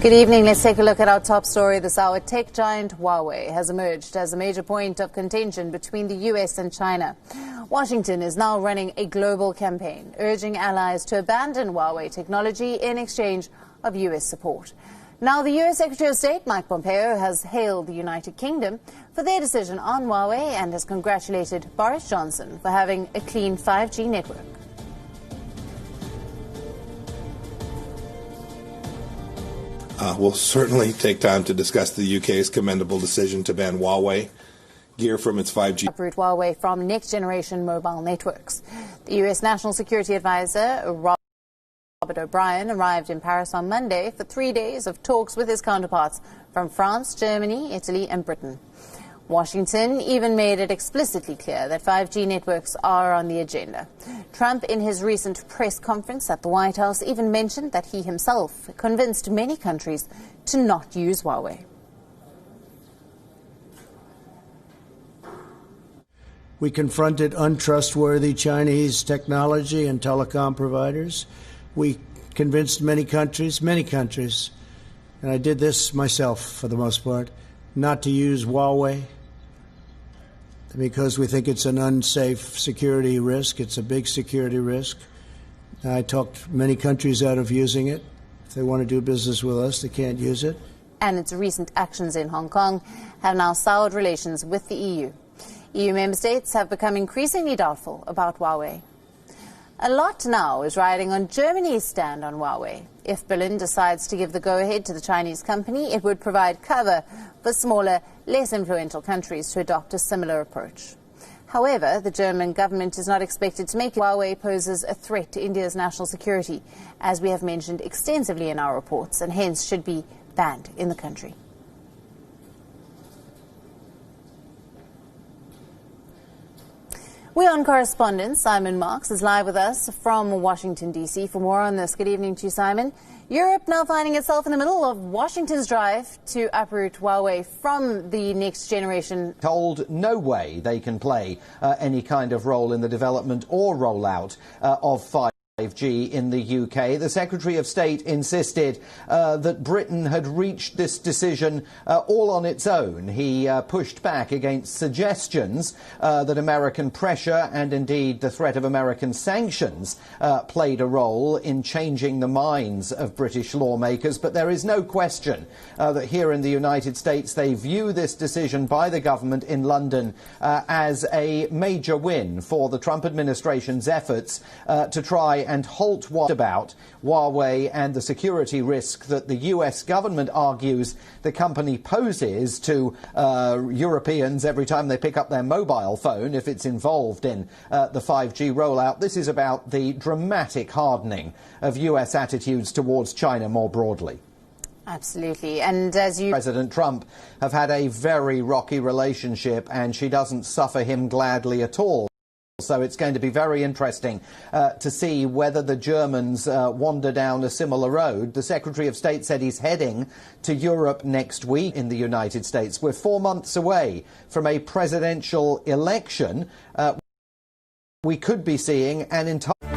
Good evening. Let's take a look at our top story this hour. Tech giant Huawei has emerged as a major point of contention between the US and China. Washington is now running a global campaign urging allies to abandon Huawei technology in exchange of US support. Now, the US Secretary of State, Mike Pompeo, has hailed the United Kingdom for their decision on Huawei and has congratulated Boris Johnson for having a clean 5G network. We'll certainly take time to discuss the UK's commendable decision to ban Huawei gear from its 5G. Uproot Huawei from next-generation mobile networks. The US National Security Advisor, Robert O'Brien, arrived in Paris on Monday for 3 days of talks with his counterparts from France, Germany, Italy and Britain. Washington even made it explicitly clear that 5G networks are on the agenda. Trump, in his recent press conference at the White House, even mentioned that he himself convinced many countries to not use Huawei. We confronted untrustworthy Chinese technology and telecom providers. We convinced many countries, and I did this myself for the most part, not to use Huawei because we think it's an unsafe security risk. It's a big security risk. I talked many countries out of using it. If they want to do business with us, they can't use it. And its recent actions in Hong Kong have now soured relations with the EU. EU member states have become increasingly doubtful about Huawei. A lot now is riding on Germany's stand on Huawei. If Berlin decides to give the go-ahead to the Chinese company, it would provide cover for smaller, less influential countries to adopt a similar approach. However, the German government is not expected to make it. Huawei poses a threat to India's national security, as we have mentioned extensively in our reports, and hence should be banned in the country. We're on correspondent Simon Marks is live with us from Washington, D.C. for more on this. Good evening to you, Simon. Europe now finding itself in the middle of Washington's drive to uproot Huawei from the next generation. Told no way they can play any kind of role in the development or rollout of 5G in the UK. The Secretary of State insisted that Britain had reached this decision all on its own. He pushed back against suggestions that American pressure and indeed the threat of American sanctions played a role in changing the minds of British lawmakers. But there is no question that here in the United States they view this decision by the government in London as a major win for the Trump administration's efforts to try and halt what about Huawei and the security risk that the US government argues the company poses to Europeans every time they pick up their mobile phone if it's involved in the 5G rollout. This is about the dramatic hardening of US attitudes towards China more broadly. Absolutely. And as you... President Trump have had a very rocky relationship, and she doesn't suffer him gladly at all. So it's going to be very interesting to see whether the Germans wander down a similar road. The Secretary of State said he's heading to Europe next week in the United States. We're 4 months away from a presidential election. We could be seeing an entire...